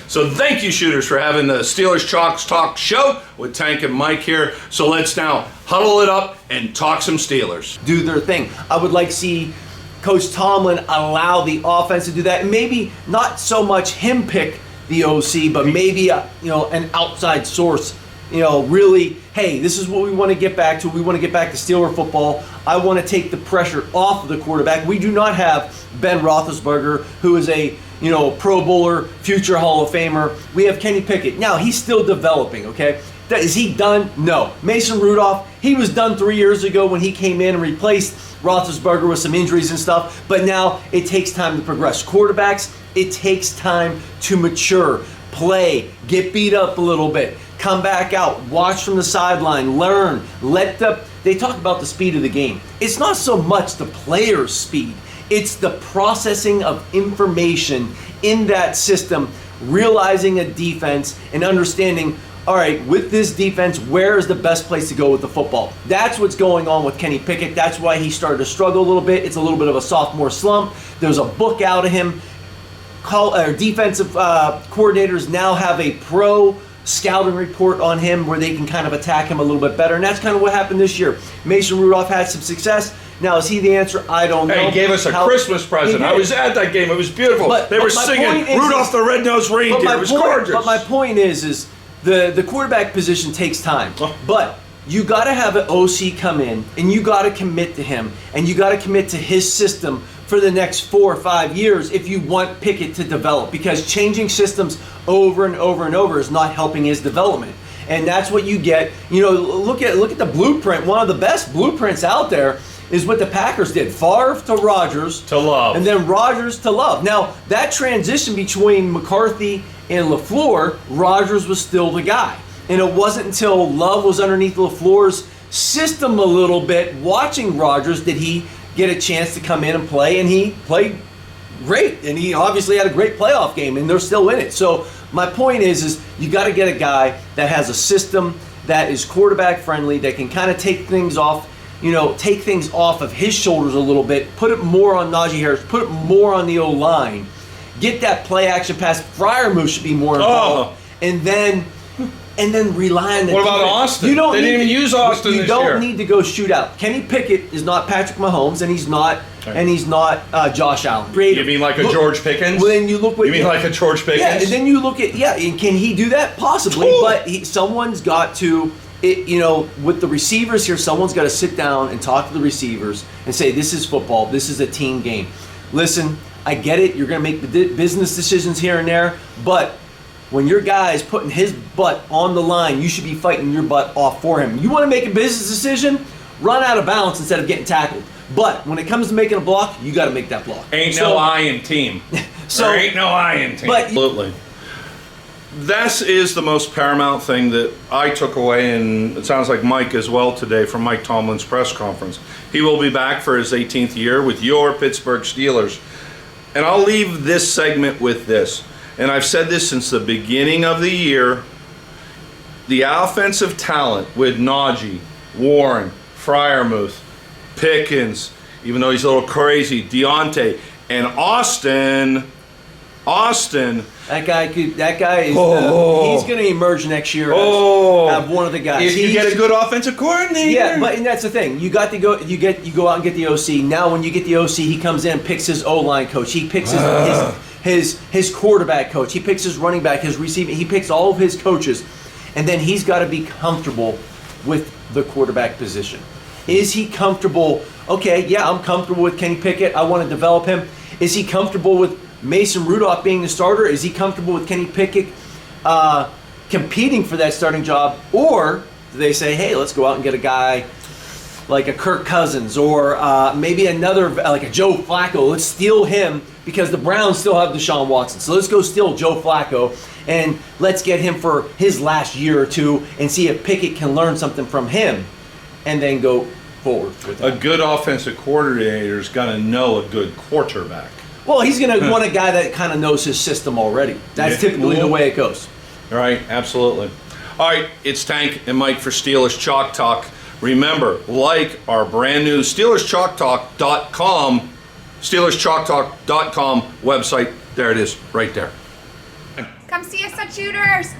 So thank you, shooters, for having the Steelers Chalk Talk show with Tank and Mike here. So let's now huddle it up and talk some Steelers. Do their thing. I would like to see Coach Tomlin allow the offense to do that, and maybe not so much him pick the OC, but maybe an outside source. Really, hey, this is what we want to get back to. We want to get back to Steeler football. I want to take the pressure off of the quarterback. We do not have Ben Roethlisberger, who is a Pro Bowler, future Hall of Famer. We have Kenny Pickett. Now, he's still developing, okay? Is he done? No. Mason Rudolph, he was done 3 years ago when he came in and replaced Roethlisberger with some injuries and stuff, but now it takes time to progress. Quarterbacks, it takes time to mature, play, get beat up a little bit, come back out, watch from the sideline, learn, they talk about the speed of the game. It's not so much the player's speed, it's the processing of information in that system, realizing a defense and understanding, all right, with this defense, where is the best place to go with the football? That's what's going on with Kenny Pickett. That's why he started to struggle a little bit. It's a little bit of a sophomore slump. There's a book out of him. Defensive coordinators now have a pro scouting report on him where they can kind of attack him a little bit better, and that's kind of what happened this year. Mason Rudolph had some success. Now, is he the answer? I don't know. Hey, he gave us a Christmas present. I was at that game. It was beautiful. They were singing Rudolph the Red-Nosed Reindeer. It was gorgeous. But my point is the quarterback position takes time. But you got to have an OC come in, and you got to commit to him, and you got to commit to his system for the next 4 or 5 years if you want Pickett to develop, because changing systems over and over and over is not helping his development. And that's what you get. Look at the blueprint. One of the best blueprints out there is what the Packers did. Favre to Rodgers to Love, and then Rodgers to Love. Now, that transition between McCarthy and LaFleur, Rodgers was still the guy. And it wasn't until Love was underneath LaFleur's system a little bit, watching Rodgers, did he get a chance to come in and play, and he played great. And he obviously had a great playoff game, and they're still in it. So my point is you got to get a guy that has a system that is quarterback friendly, that can kind of take things off of his shoulders a little bit, put it more on Najee Harris, put it more on the O-line, get that play action pass. Freiermuth should be more involved, and then rely on the What about Austin? They didn't even use Austin this year. You don't need to go shoot out. Kenny Pickett is not Patrick Mahomes, and he's not Josh Allen. You mean like a George Pickens? Well, then you look what you mean like a George Pickens? Yeah, and then you look at and can he do that? Possibly, but someone's got to. With the receivers here, someone's got to sit down and talk to the receivers and say, this is football, this is a team game. Listen, I get it, you're going to make the business decisions here and there, but when your guy's putting his butt on the line, you should be fighting your butt off for him. You want to make a business decision? Run out of bounds instead of getting tackled. But when it comes to making a block, you got to make that block. Ain't no I in team. There ain't no I in team. Absolutely. This is the most paramount thing that I took away, and it sounds like Mike as well today from Mike Tomlin's press conference. He will be back for his 18th year with your Pittsburgh Steelers. And I'll leave this segment with this. And I've said this since the beginning of the year. The offensive talent with Najee, Warren, Freiermuth, Pickens, even though he's a little crazy, Deontay, and Austin. That guy is he's going to emerge next year as one of the guys. If you get a good offensive coordinator. Yeah, and that's the thing. You go out and get the OC. Now when you get the OC, he comes in and picks his O-line coach. He picks his quarterback coach. He picks his running back, his receiving. He picks all of his coaches. And then he's got to be comfortable with the quarterback position. Is he comfortable? Okay, yeah, I'm comfortable with Kenny Pickett. I want to develop him. Is he comfortable with Mason Rudolph being the starter? Is he comfortable with Kenny Pickett competing for that starting job? Or do they say, hey, let's go out and get a guy like a Kirk Cousins or maybe another, like a Joe Flacco. Let's steal him because the Browns still have Deshaun Watson. So let's go steal Joe Flacco and let's get him for his last year or two and see if Pickett can learn something from him and then go forward with it. A good offensive coordinator is going to know a good quarterback. Well, he's going to want a guy that kind of knows his system already. That's typically the way it goes. All right, absolutely. All right, it's Tank and Mike for Steelers Chalk Talk. Remember, like our brand new SteelersChalkTalk.com, SteelersChalkTalk.com website. There it is, right there. Come see us at Shooters.